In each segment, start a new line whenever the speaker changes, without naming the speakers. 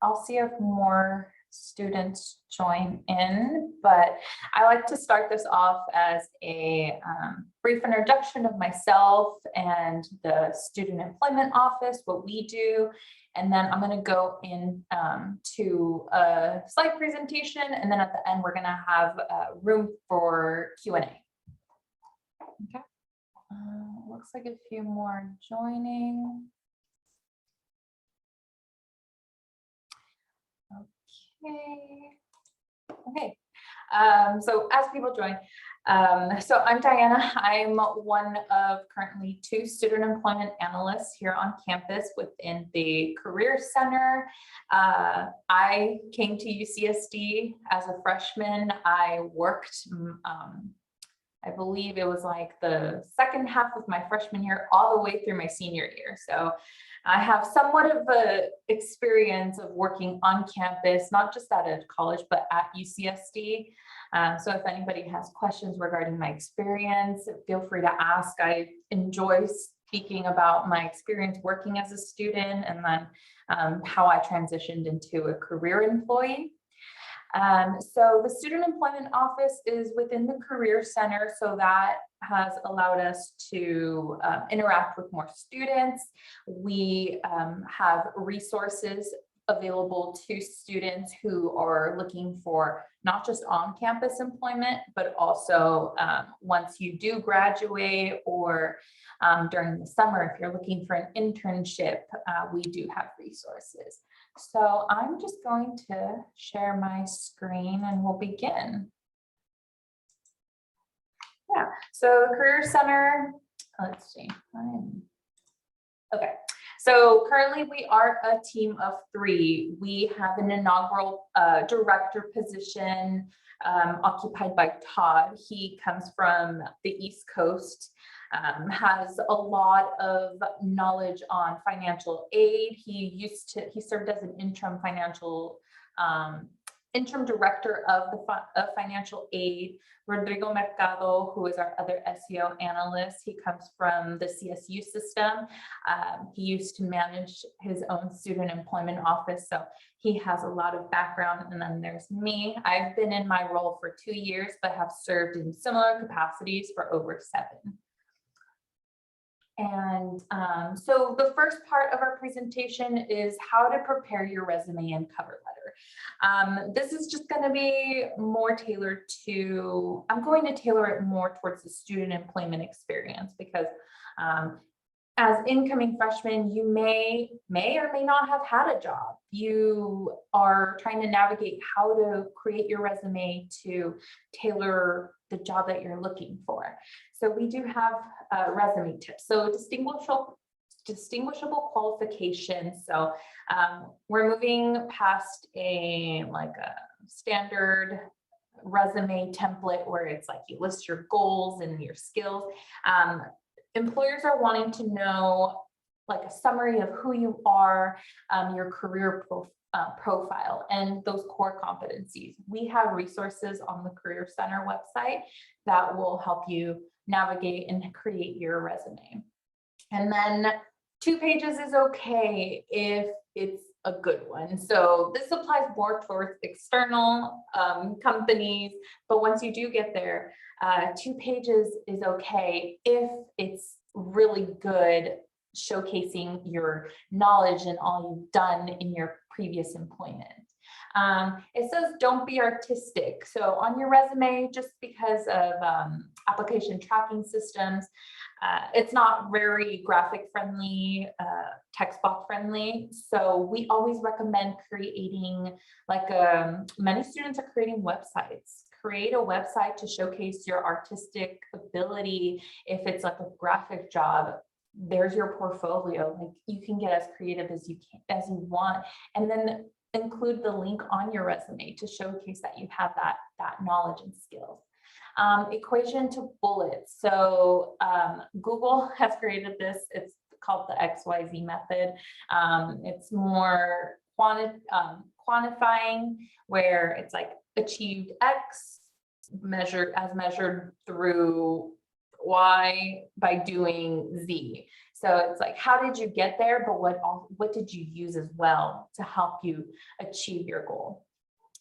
I'll see if more students join in, but I like to start this off as a brief introduction of myself and the Student Employment Office, what we do, and then I'm going to go in to a slide presentation, and then at the end we're going to have room for Q&A. Okay. Looks like a few more joining. Okay. So as people join, so I'm Diana. I'm one of currently 2 student employment analysts here on campus within the Career Center. I came to UCSD as a freshman. I worked, I believe it was like the second half of my freshman year all the way through my senior year. So I have somewhat of a experience of working on campus, not just at a college, but at UCSD. So if anybody has questions regarding my experience, feel free to ask. I enjoy speaking about my experience working as a student and then how I transitioned into a career employee. So the Student Employment Office is within the Career Center, so that has allowed us to interact with more students. We have resources available to students who are looking for not just on-campus employment, but also once you do graduate or during the summer, if you're looking for an internship, we do have resources. So I'm just going to share my screen and we'll begin. Yeah, so Career Center, let's see. Okay, so currently we are a team of 3. We have an inaugural director position occupied by Todd. He comes from the East Coast. Has a lot of knowledge on financial aid. He served as an interim director of financial aid. Rodrigo Mercado, who is our other SEO analyst, he comes from the CSU system. He used to manage his own student employment office, so he has a lot of background. And then there's me. I've been in my role for 2 years, but have served in similar capacities for over 7. And so the first part of our presentation is how to prepare your resume and cover letter. This is just going to be more tailored to, I'm going to tailor it more towards the student employment experience because as incoming freshmen, you may or may not have had a job. You are trying to navigate how to create your resume to tailor the job that you're looking for. So we do have resume tips. So distinguishable qualifications. So we're moving past a standard resume template where it's like you list your goals and your skills. Employers are wanting to know like a summary of who you are, your career profile, and those core competencies. We have resources on the Career Center website that will help you navigate and create your resume. And then 2 pages is okay if it's a good one. So this applies more towards external companies, but once you do get there, 2 pages is okay if it's really good, showcasing your knowledge and all you've done in your previous employment. It says don't be artistic. So on your resume, just because of application tracking systems, it's not very graphic friendly, text box friendly. So we always recommend creating many students are creating websites. Create a website to showcase your artistic ability. If it's like a graphic job, there's your portfolio. Like you can get as creative as you want, and then include the link on your resume to showcase that you have that knowledge and skills. Equation to bullets. So Google has created this. It's called the XYZ method. It's more quantifying, where it's like achieved X measured through Y by doing Z. So it's like, how did you get there? But what did you use as well to help you achieve your goal?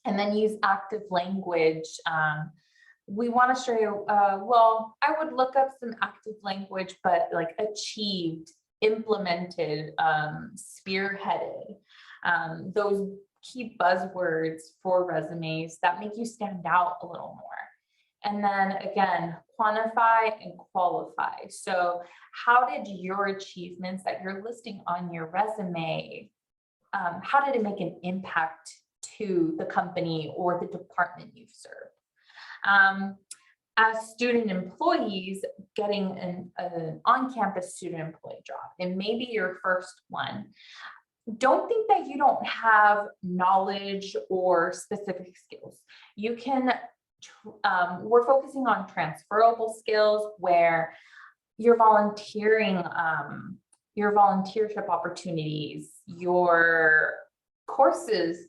And then use active language. We want to show you, well, I would look up some active language, but like achieved, implemented, spearheaded, those key buzzwords for resumes that make you stand out a little more. And then again, quantify and qualify. So how did your achievements that you're listing on your resume, how did it make an impact to the company or the department you've served? As student employees, getting an on-campus student employee job, and maybe your first one, don't think that you don't have knowledge or specific skills. You can, we're focusing on transferable skills where your volunteering, your volunteership opportunities, your courses.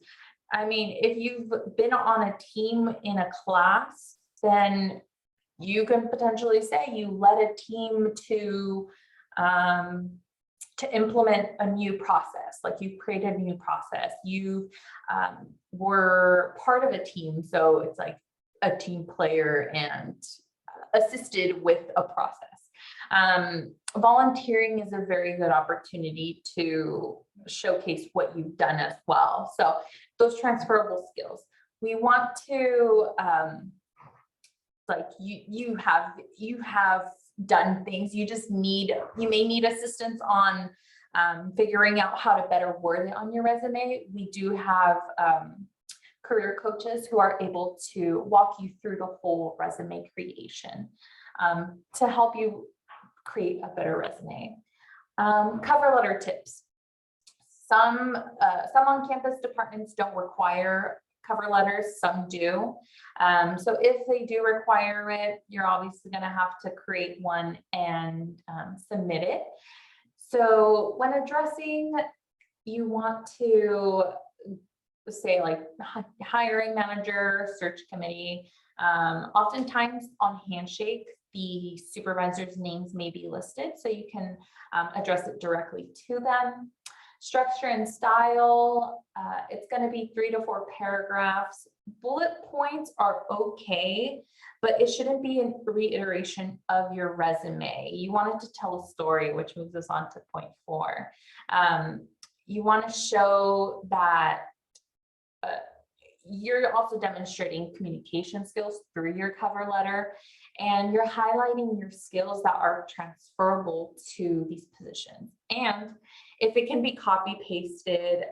I mean, if you've been on a team in a class, then you can potentially say you led a team to implement a new process, like you created a new process. You were part of a team, so it's like a team player and assisted with a process. Volunteering is a very good opportunity to showcase what you've done as well. So those transferable skills, we want to, like you have done things, you may need assistance on figuring out how to better word it on your resume. We do have career coaches who are able to walk you through the whole resume creation to help you create a better resume. Cover letter tips. Some on-campus departments don't require cover letters, some do. So if they do require it, you're obviously going to have to create one and submit it. So when addressing, you want to say like hiring manager, search committee. Oftentimes on Handshake, the supervisor's names may be listed, so you can address it directly to them. Structure and style, it's going to be 3 to 4 paragraphs. Bullet points are okay, but it shouldn't be a reiteration of your resume. You want it to tell a story, which moves us on to point 4. You want to show that you're also demonstrating communication skills through your cover letter, and you're highlighting your skills that are transferable to these positions. And if it can be copy pasted,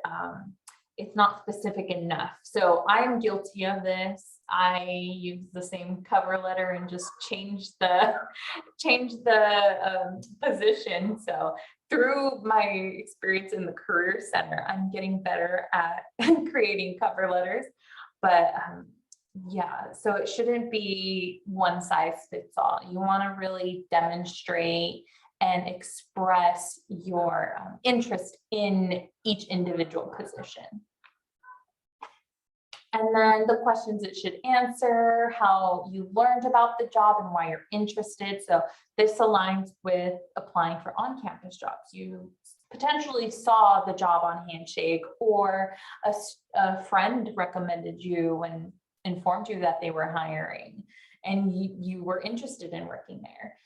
it's not specific enough. So I am guilty of this. I use the same cover letter and just change the position. So through my experience in the Career Center, I'm getting better at creating cover letters. But yeah, so it shouldn't be one size fits all. You want to really demonstrate and express your interest in each individual position. And then the questions it should answer, how you learned about the job and why you're interested. So this aligns with applying for on-campus jobs. You potentially saw the job on Handshake, or a friend recommended you and informed you that they were hiring, and you were interested in working there.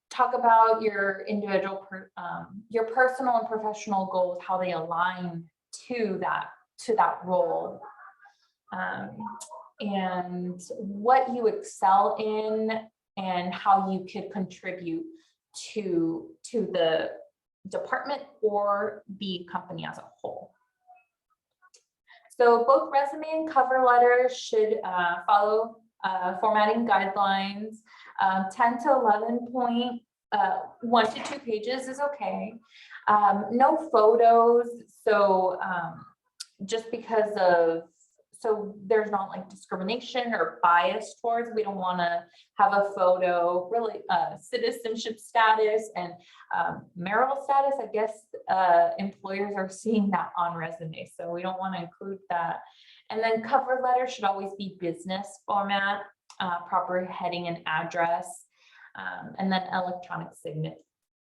Talk about your individual, your personal and professional goals, how they align to that role, and what you excel in and how you could contribute to the department or the company as a whole. So both resume and cover letter should follow formatting guidelines. 10 to 11 point, 1 to 2 pages is okay. No photos. So just because of, so there's not like discrimination or bias towards, we don't want to have a photo, really citizenship status and marital status. I guess employers are seeing that on resume, so we don't want to include that. And then cover letter should always be business format, proper heading and address. and then electronic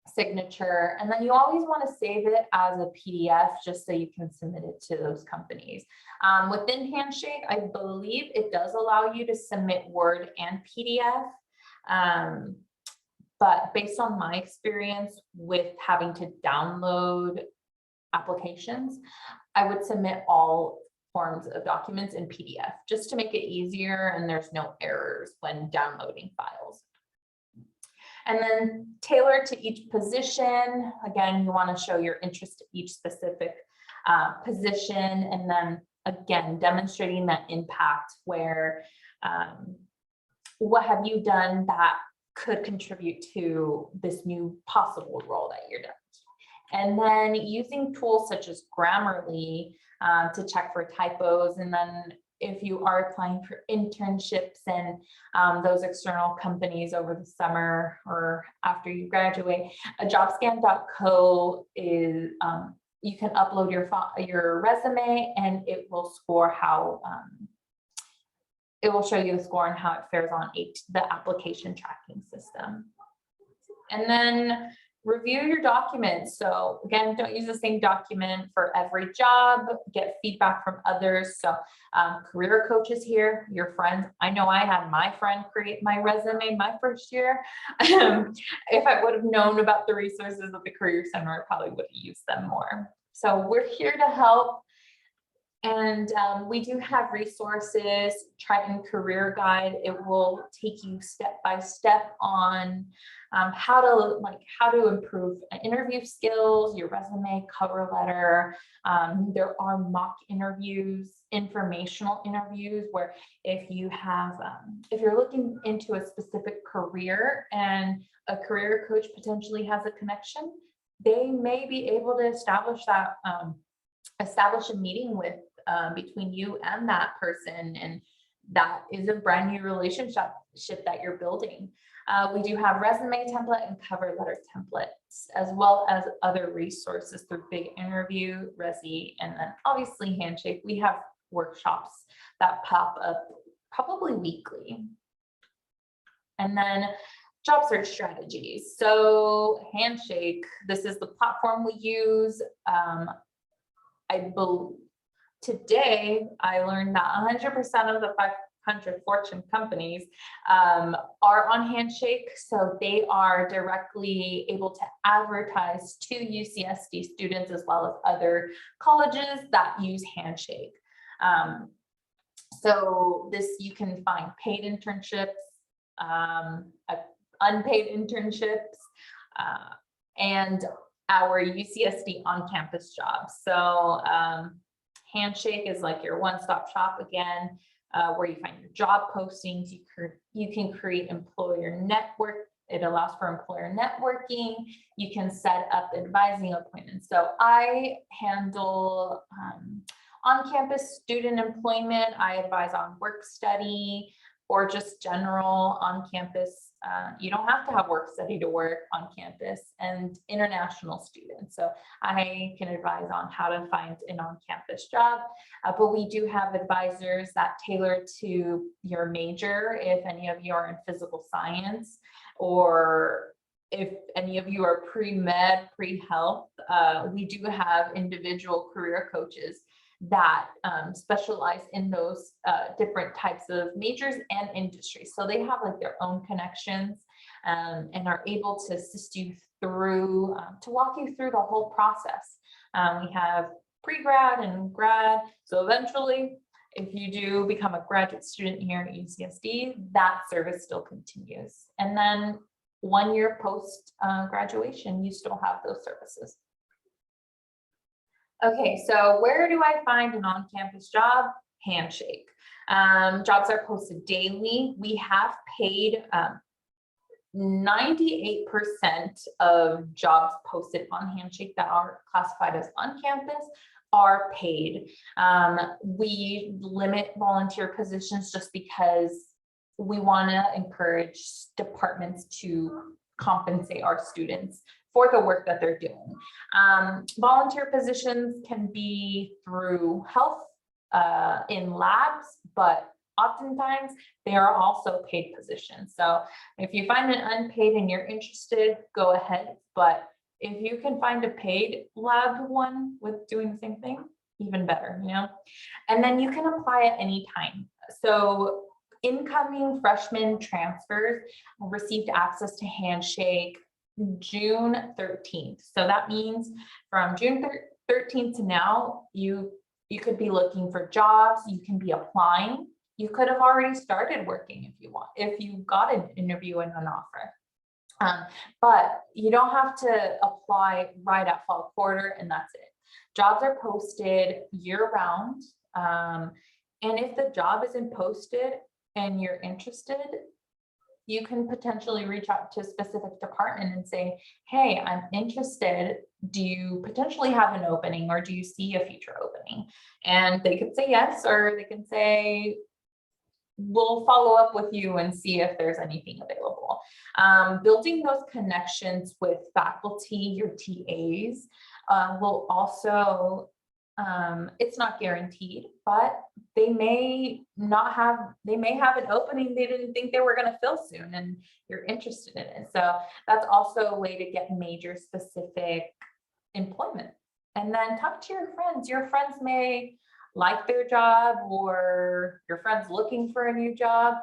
signature. And then you always want to save it as a PDF just so you can submit it to those companies. Within Handshake, I believe it does allow you to submit Word and PDF. But based on my experience with having to download applications, I would submit all forms of documents in PDF just to make it easier and there's no errors when downloading files. And then tailor to each position. Again, you want to show your interest to each specific position, and then again, demonstrating that impact where what have you done that could contribute to this new possible role that you're doing. And then using tools such as Grammarly to check for typos. And then if you are applying for internships and those external companies over the summer or after you graduate, a jobscan.co is, you can upload your resume and it will score how, it will show you the score and how it fares on the application tracking system. And then review your documents. So again, don't use the same document for every job, get feedback from others. So career coaches here, your friends. I know I had my friend create my resume my first year. If I would have known about the resources of the Career Center, I probably would have used them more. So we're here to help. And we do have resources, Triton Career Guide. It will take you step by step on how to improve interview skills, your resume, cover letter. There are mock interviews, informational interviews, where if you have, if you're looking into a specific career and a career coach potentially has a connection, they may be able to establish that, establish a meeting with between you and that person, and that is a brand new relationship that you're building. We do have resume template and cover letter templates, as well as other resources through Big Interview, Resi, and then obviously Handshake. We have workshops that pop up probably weekly. And then job search strategies. So Handshake, this is the platform we use. Today, I learned that 100% of the 500 Fortune companies are on Handshake. So they are directly able to advertise to UCSD students as well as other colleges that use Handshake. So you can find paid internships, unpaid internships, and our UCSD on-campus jobs. So Handshake is like your one-stop shop again, where you find your job postings. You can create employer network. It allows for employer networking. You can set up advising appointments. So I handle on-campus student employment. I advise on work study or just general on-campus. You don't have to have work study to work on campus, and international students. So I can advise on how to find an on-campus job, but we do have advisors that tailor to your major. If any of you are in physical science, or if any of you are pre-med, pre-health, we do have individual career coaches that specialize in those different types of majors and industries. So they have like their own connections and are able to assist you through, to walk you through the whole process. We have pre-grad and grad. So eventually, if you do become a graduate student here at UCSD, that service still continues. And then 1 year post graduation, you still have those services. Okay, so where do I find an on-campus job? Handshake. Jobs are posted daily. We have paid 98% of jobs posted on Handshake that are classified as on-campus are paid. We limit volunteer positions just because we want to encourage departments to compensate our students for the work that they're doing. Volunteer positions can be through health in labs, but oftentimes they are also paid positions. So if you find an unpaid and you're interested, go ahead. But if you can find a paid lab one with doing the same thing, even better, you know? And then you can apply at any time. So incoming freshman transfers received access to Handshake June 13th. So that means from June 13th to now, you could be looking for jobs, you can be applying. You could have already started working if you want, if you got an interview and an offer. But you don't have to apply right at fall quarter, and that's it. Jobs are posted year round. And if the job isn't posted and you're interested, you can potentially reach out to a specific department and say, hey, I'm interested. Do you potentially have an opening, or do you see a future opening? And they could say yes, or they can say, we'll follow up with you and see if there's anything available. Building those connections with faculty, your TAs, will also, it's not guaranteed, but they may have an opening they didn't think they were going to fill soon, and you're interested in it. So that's also a way to get major specific employment. And then talk to your friends. Your friends may like their job, or your friend's looking for a new job,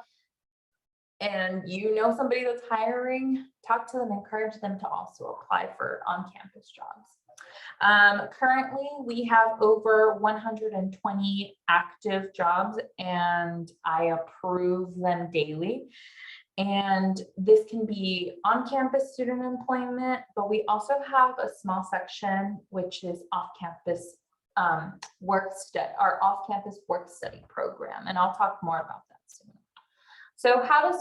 and you know somebody that's hiring, talk to them, encourage them to also apply for on-campus jobs. Currently, we have over 120 active jobs, and I approve them daily. And this can be on-campus student employment, but we also have a small section which is off-campus our off-campus work study program, and I'll talk more about that soon. So how to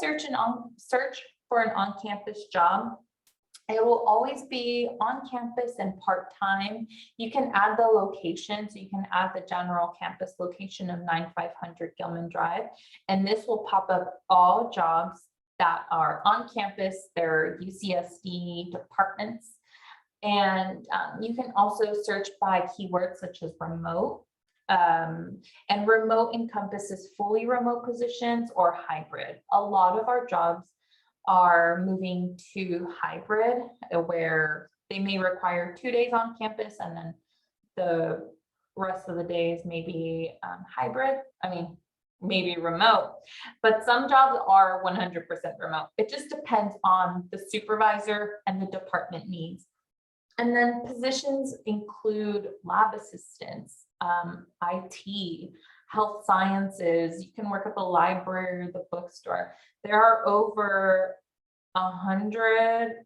search for an on-campus job. It will always be on campus and part-time. You can add the location, so you can add the general campus location of 9500 Gilman Drive, and this will pop up all jobs that are on campus. They're UCSD departments. And you can also search by keywords such as remote. And remote encompasses fully remote positions or hybrid. A lot of our jobs are moving to hybrid, where they may require 2 days on campus and then the rest of the days maybe hybrid. I mean, maybe remote, but some jobs are 100% remote. It just depends on the supervisor and the department needs. And then positions include lab assistants, IT, health sciences. You can work at the library or the bookstore. There are over 100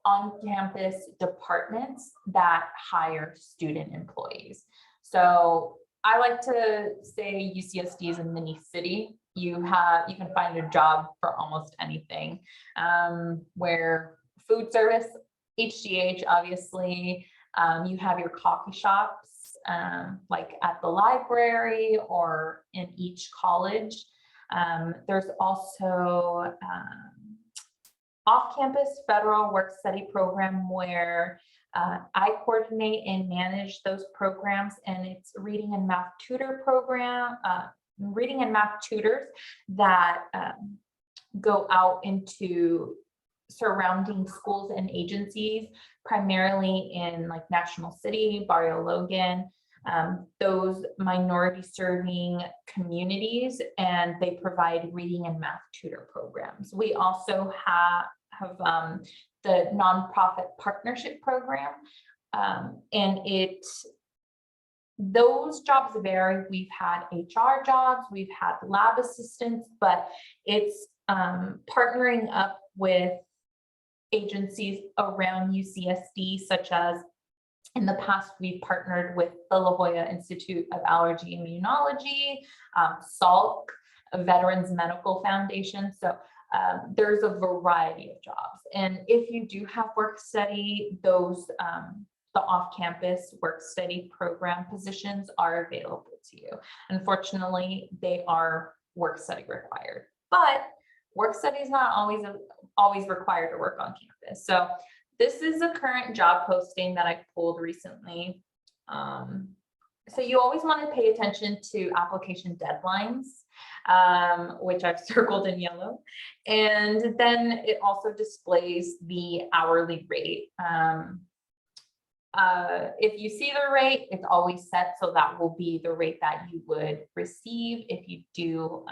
on-campus departments that hire student employees. So I like to say UCSD is a mini city. You can find a job for almost anything, where food service, HGH, obviously, you have your coffee shops, like at the library or in each college. There's also off-campus federal work study program, where I coordinate and manage those programs, and it's reading and math tutor program, reading and math tutors that go out into surrounding schools and agencies, primarily in like National City, Barrio Logan, those minority serving communities, and they provide reading and math tutor programs. We also have the nonprofit partnership program, and those jobs vary. We've had HR jobs, we've had lab assistants, but it's partnering up with agencies around UCSD, such as in the past, we've partnered with the La Jolla Institute of Allergy and Immunology, SALC, Veterans Medical Foundation. So there's a variety of jobs. And if you do have work study, those the off-campus work study program positions are available to you. Unfortunately, they are work study required, but work study is not always required to work on campus. So this is a current job posting that I pulled recently. So you always want to pay attention to application deadlines, which I've circled in yellow. And then it also displays the hourly rate. If you see the rate, it's always set, so that will be the rate that you would receive if you do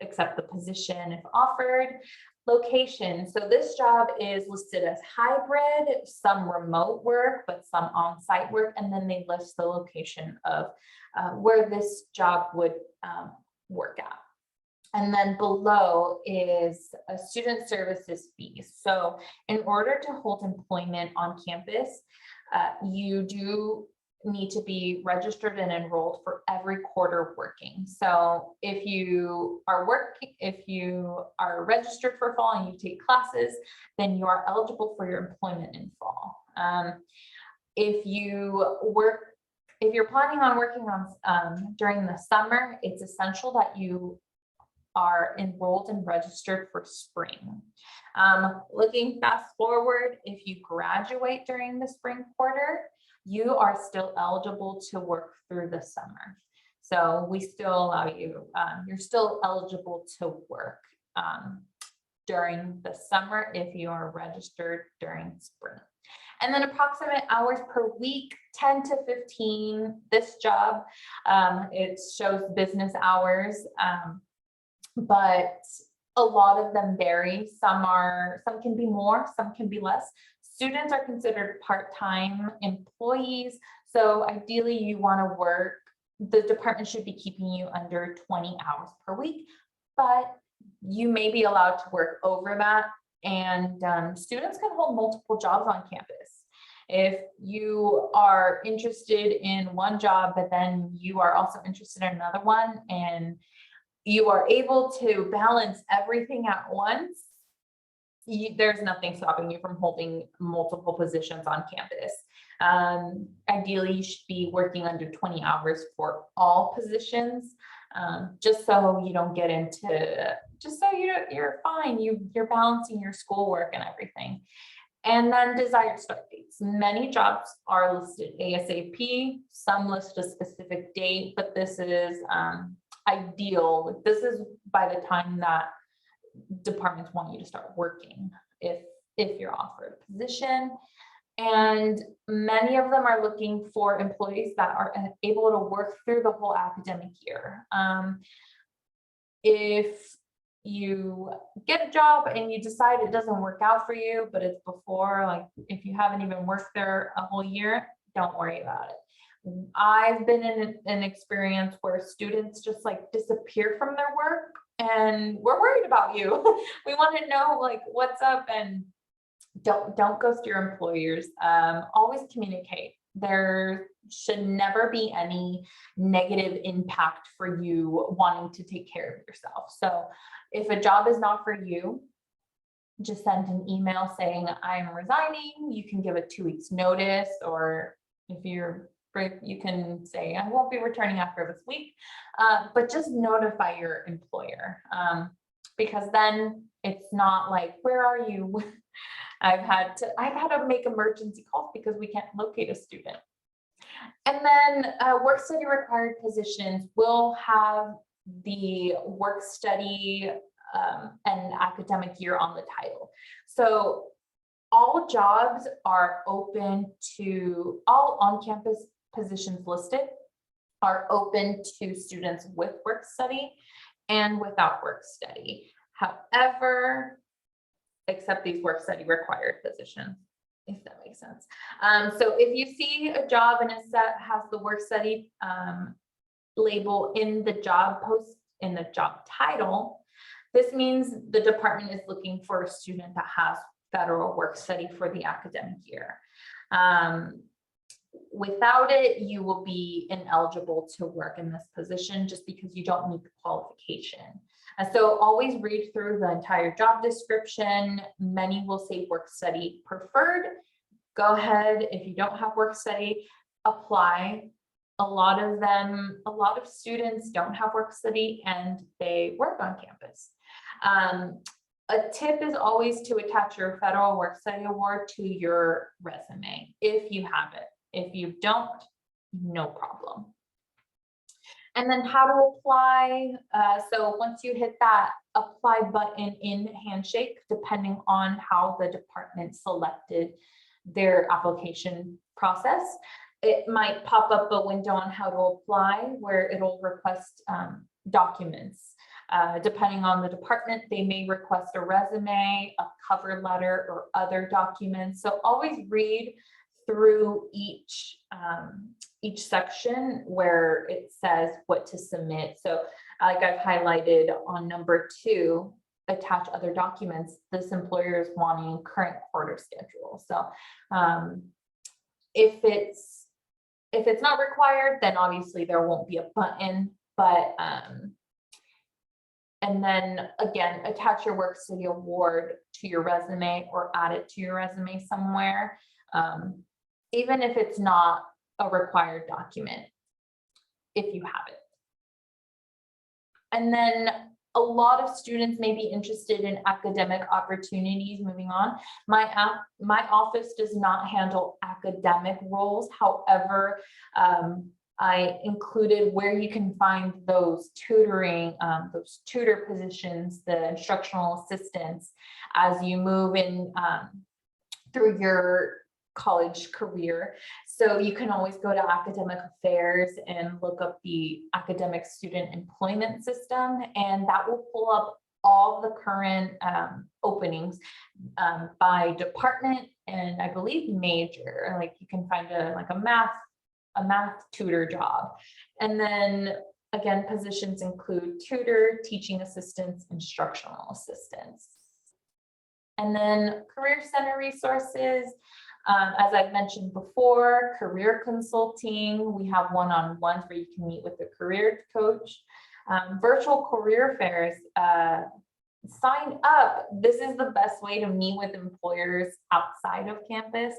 accept the position if offered. Location. So this job is listed as hybrid, some remote work, but some on-site work, and then they list the location of where this job would work at. And then below is a student services fees. So in order to hold employment on campus, you do need to be registered and enrolled for every quarter working. So if you are registered for fall and you take classes, then you are eligible for your employment in fall. If you're planning on working on during the summer, it's essential that you are enrolled and registered for spring. Looking fast forward, if you graduate during the spring quarter, you are still eligible to work through the summer. So we still allow you, you're still eligible to work during the summer if you are registered during spring. And then approximate hours per week, 10 to 15. This job, it shows business hours, but a lot of them vary. Some can be more, some can be less. Students are considered part-time employees. So ideally you want to work, the department should be keeping you under 20 hours per week, but you may be allowed to work over that. And students can hold multiple jobs on campus. If you are interested in one job, but then you are also interested in another one, and you are able to balance everything at once, there's nothing stopping you from holding multiple positions on campus. Ideally, you should be working under 20 hours for all positions, just so you don't get into, just so you're fine, you're balancing your schoolwork and everything. And then desired start dates. Many jobs are listed ASAP, some list a specific date, but this is ideal. This is by the time that departments want you to start working if you're offered a position. And many of them are looking for employees that are able to work through the whole academic year. If you get a job and you decide it doesn't work out for you, but it's before, like if you haven't even worked there a whole year, don't worry about it. I've been in an experience where students just like disappear from their work, and we're worried about you. We want to know like what's up, and don't ghost your employers. Always communicate. There should never be any negative impact for you wanting to take care of yourself. So if a job is not for you, just send an email saying I'm resigning. You can give a 2 weeks notice, or if you're break, you can say I won't be returning after this week, but just notify your employer, because then it's not like, where are you? I've had to make emergency calls because we can't locate a student. And then work study required positions will have the work study and academic year on the title. So all jobs are open to, all on-campus positions listed are open to students with work study and without work study. However, except these work study required positions, if that makes sense. So if you see a job and it has the work study label in the job post, in the job title, this means the department is looking for a student that has federal work study for the academic year. Without it, you will be ineligible to work in this position just because you don't meet the qualification. So always read through the entire job description. Many will say work study preferred. Go ahead, if you don't have work study, apply. A lot of students don't have work study and they work on campus. A tip is always to attach your federal work study award to your resume if you have it. If you don't, no problem. And then how to apply. So once you hit that apply button in Handshake, depending on how the department selected their application process, it might pop up a window on how to apply where it'll request documents. Depending on the department, they may request a resume, a cover letter, or other documents. So always read through each section where it says what to submit. So like I've highlighted on number 2, attach other documents. This employer is wanting current quarter schedule. So if it's not required, then obviously there won't be a button, but and then again, attach your work study award to your resume or add it to your resume somewhere, even if it's not a required document, if you have it. And then a lot of students may be interested in academic opportunities. Moving on, my office does not handle academic roles. However, I included where you can find those tutoring, those tutor positions, the instructional assistants as you move in through your college career. So you can always go to academic affairs and look up the academic student employment system, and that will pull up all the current openings by department and I believe major. Like you can find a math tutor job. And then again, positions include tutor, teaching assistants, instructional assistants. And then career center resources. As I've mentioned before, career consulting, we have one-on-ones where you can meet with a career coach. Virtual career fairs, sign up. This is the best way to meet with employers outside of campus,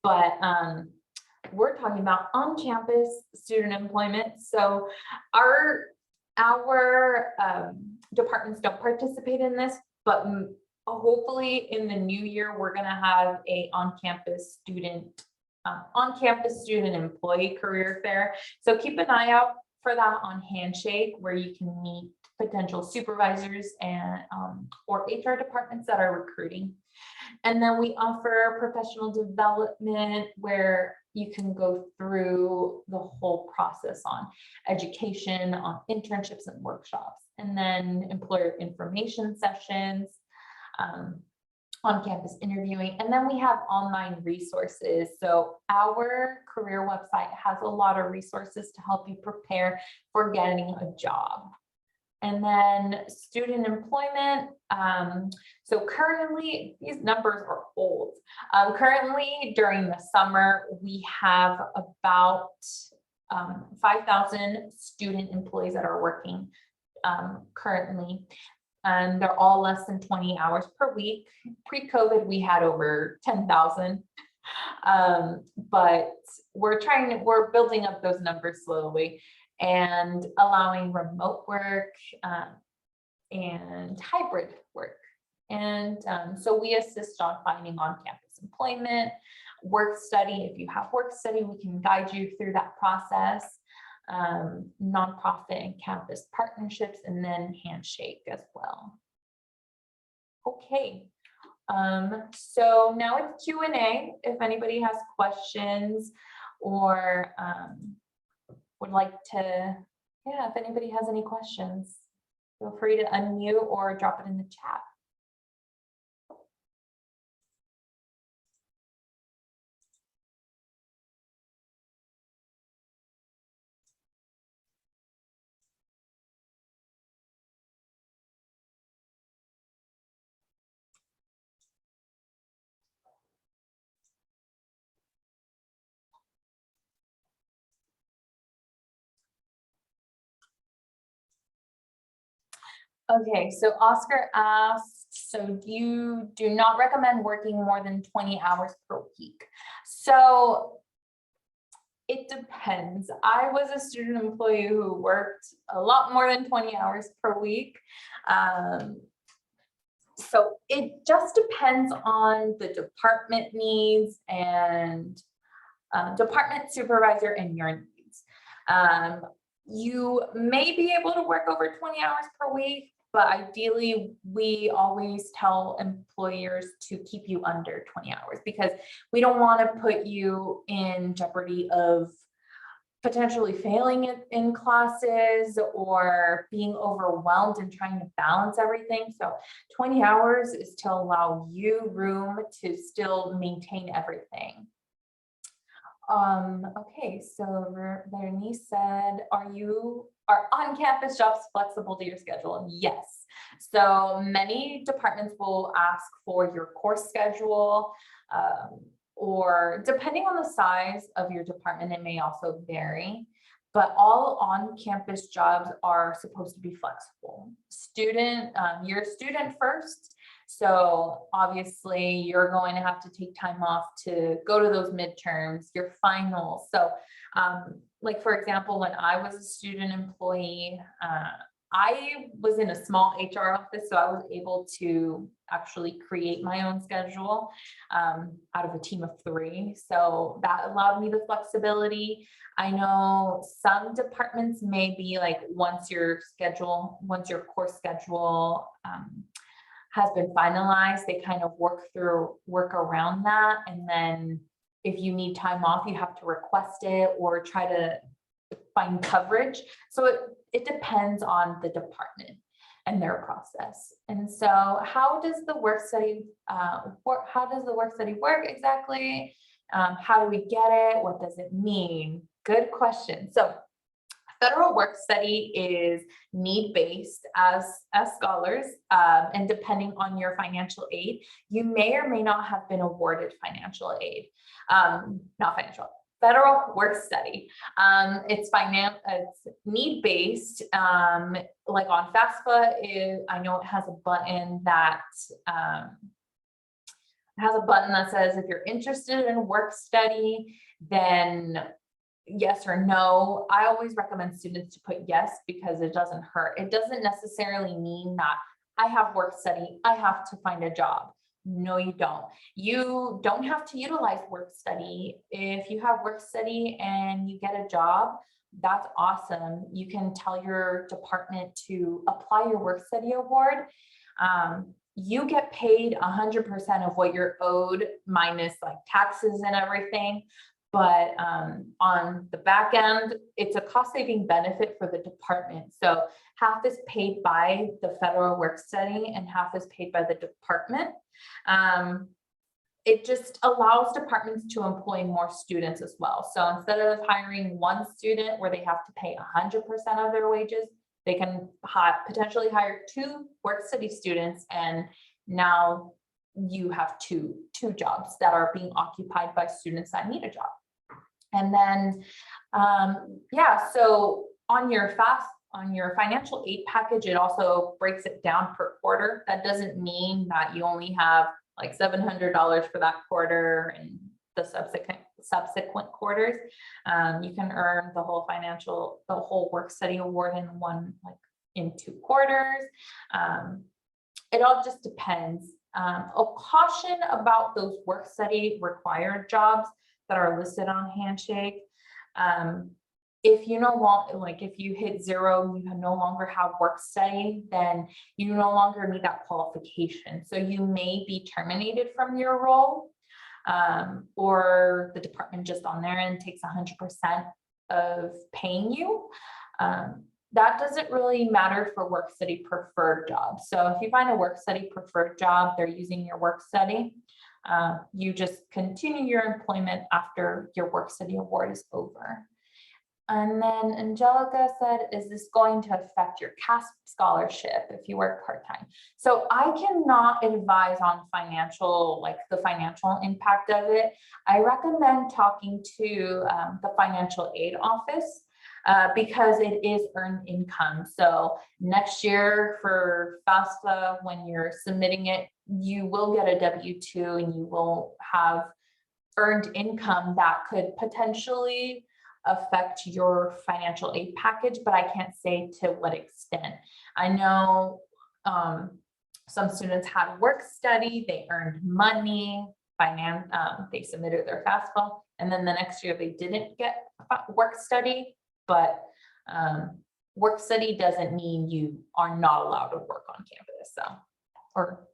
but we're talking about on-campus student employment. So our departments don't participate in this, but hopefully in the new year, we're gonna have a on-campus student employee career fair. So keep an eye out for that on Handshake, where you can meet potential supervisors and or HR departments that are recruiting. And then we offer professional development where you can go through the whole process on education, on internships and workshops, and then employer information sessions, on-campus interviewing, and then we have online resources. So our career website has a lot of resources to help you prepare for getting a job. And then student employment. So currently, these numbers are old. Currently, during the summer, we have about 5,000 student employees that are working currently. And they're all less than 20 hours per week. Pre-COVID, we had over 10,000. But we're building up those numbers slowly and allowing remote work and hybrid work. And so we assist on finding on-campus employment, work study. If you have work study, we can guide you through that process. Nonprofit and campus partnerships, and then Handshake as well. Okay, so now it's Q&A. If anybody has questions or would like to, if anybody has any questions, feel free to unmute or drop it in the chat. Okay, so Oscar asked, so you do not recommend working more than 20 hours per week. So it depends. I was a student employee who worked a lot more than 20 hours per week. So it just depends on the department needs and department supervisor and your needs. You may be able to work over 20 hours per week, but ideally we always tell employers to keep you under 20 hours because we don't want to put you in jeopardy of potentially failing in classes or being overwhelmed and trying to balance everything. So 20 hours is to allow you room to still maintain everything. Okay, so Bernice said, are on-campus jobs flexible to your schedule? Yes. So many departments will ask for your course schedule, or depending on the size of your department, it may also vary, but all on-campus jobs are supposed to be flexible. You're a student first, so obviously you're going to have to take time off to go to those midterms, your finals. So like for example, when I was a student employee, I was in a small HR office, so I was able to actually create my own schedule out of a team of 3. So that allowed me the flexibility. I know some departments may be like, once your course schedule has been finalized, they kind of work around that. And then if you need time off, you have to request it or try to find coverage. So it depends on the department and their process. And so how does the work study work exactly? How do we get it? What does it mean? Good question. So federal work study is need-based as scholars, and depending on your financial aid, you may or may not have been awarded financial aid. Federal work study. It's need-based. Like on FAFSA, I know it has a button that says if you're interested in work study, then yes or no. I always recommend students to put yes because it doesn't hurt. It doesn't necessarily mean that I have work study, I have to find a job. No, you don't. You don't have to utilize work study. If you have work study and you get a job, that's awesome. You can tell your department to apply your work study award. You get paid 100% of what you're owed minus like taxes and everything. But on the back end, it's a cost saving benefit for the department. So half is paid by the federal work study and half is paid by the department. It just allows departments to employ more students as well. So instead of hiring one student where they have to pay 100% of their wages, they can potentially hire 2 work study students, and now you have two jobs that are being occupied by students that need a job. And then, so on your financial aid package, it also breaks it down per quarter. That doesn't mean that you only have like $700 for that quarter and the subsequent quarters. You can earn the whole work study award in 2 quarters. It all just depends. A caution about those work study required jobs that are listed on Handshake. If you hit 0, you no longer have work study, then you no longer meet that qualification. So you may be terminated from your role, or the department just on their end takes 100% of paying you. That doesn't really matter for work study preferred jobs. So if you find a work study preferred job, they're using your work study, you just continue your employment after your work study award is over. And then Angelica said, is this going to affect your CASP scholarship if you work part-time? So I cannot advise on the financial impact of it. I recommend talking to the financial aid office because it is earned income. So next year for FAFSA, when you're submitting it, you will get a W-2 and you will have earned income that could potentially affect your financial aid package, but I can't say to what extent. I know some students had work study, they earned money, they submitted their FAFSA, and then the next year they didn't get work study. but work study doesn't mean you are not allowed to work on campus. So, or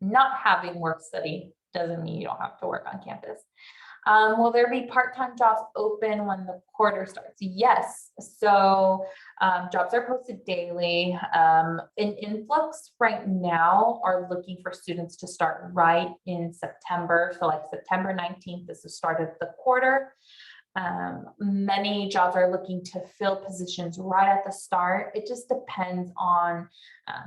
not having work study doesn't mean you don't have to work on campus. Will there be part-time jobs open when the quarter starts? Yes. So jobs are posted daily. An influx right now are looking for students to start right in September. So like September 19th is the start of the quarter. Many jobs are looking to fill positions right at the start. It just depends on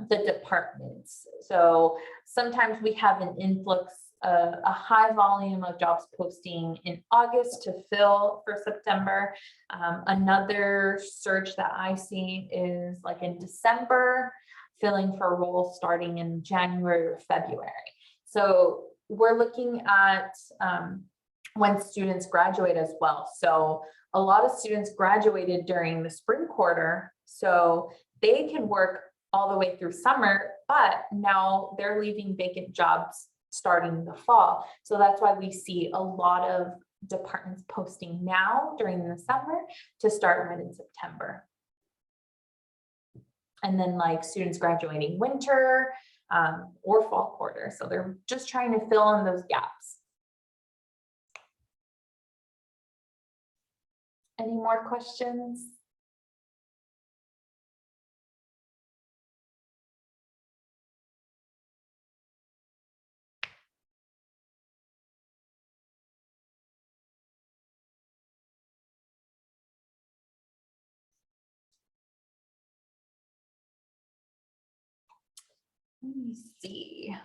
the departments. So sometimes we have an influx, a high volume of jobs posting in August to fill for September. Another surge that I see is like in December, filling for roles starting in January or February. So we're looking at when students graduate as well. So a lot of students graduated during the spring quarter, so they can work all the way through summer, but now they're leaving vacant jobs starting the fall. So that's why we see a lot of departments posting now during the summer to start right in September. And then like students graduating winter or fall quarter. So they're just trying to fill in those gaps. Any more questions? Let me see.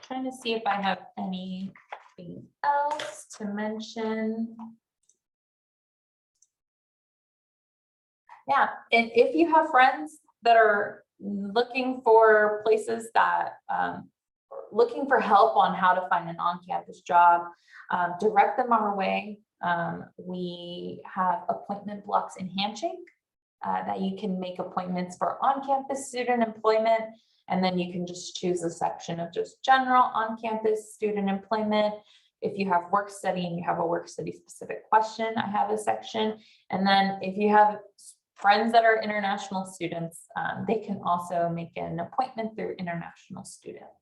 Trying to see if I have anything else to mention. Yeah, and if you have friends that are looking for places that, looking for help on how to find an on-campus job, direct them our way. We have appointment blocks in Handshake that you can make appointments for on-campus student employment. And then you can just choose a section of just general on-campus student employment. If you have work study and you have a work study specific question, I have a section. And then if you have friends that are international students, they can also make an appointment through international students.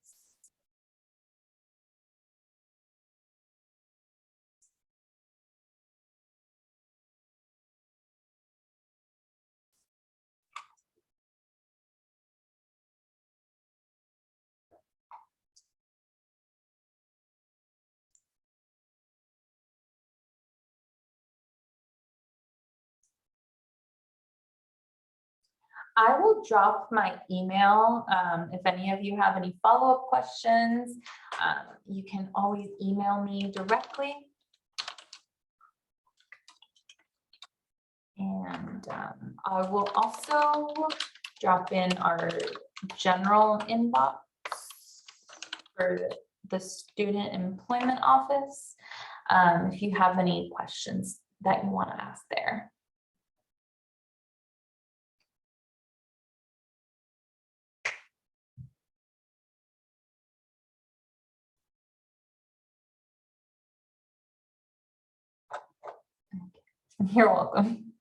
I will drop my email. If any of you have any follow-up questions, you can always email me directly. And I will also drop in our general inbox for the student employment office if you have any questions that you want to ask there. You're welcome.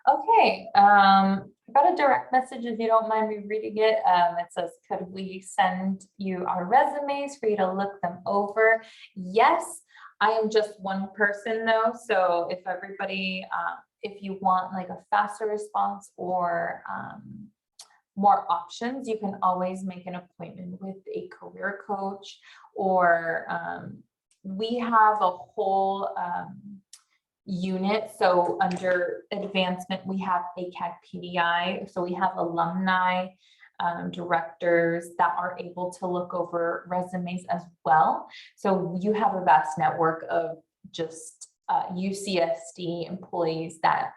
Okay, I got a direct message if you don't mind me reading it. It says, could we send you our resumes for you to look them over? Yes, I am just one person though. So if everybody, if you want like a faster response or more options, you can always make an appointment with a career coach, or we have a whole unit. So under advancement, we have ACAD PDI. So we have alumni directors that are able to look over resumes as well. So you have a vast network of just UCSD employees that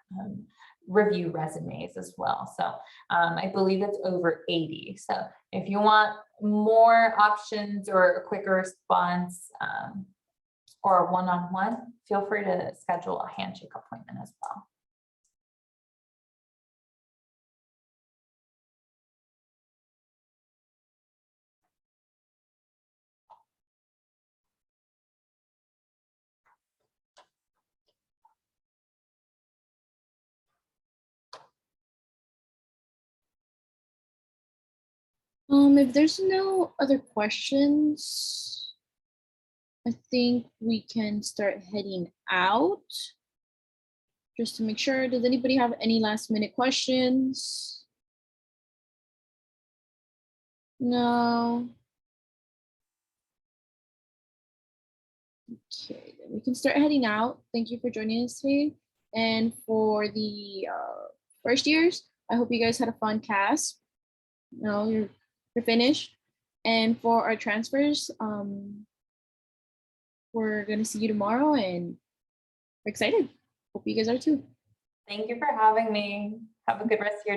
review resumes as well. So I believe it's over 80. So if you want more options or a quicker response or a one-on-one, feel free to schedule a handshake appointment as well.
If there's no other questions, I think we can start heading out. Just to make sure, does anybody have any last minute questions? No. Okay, then we can start heading out. Thank you for joining us today. And for the first years, I hope you guys had a fun CASP. You're finished. And for our transfers, we're gonna see you tomorrow, and we're excited. Hope you guys are too.
Thank you for having me. Have a good rest of your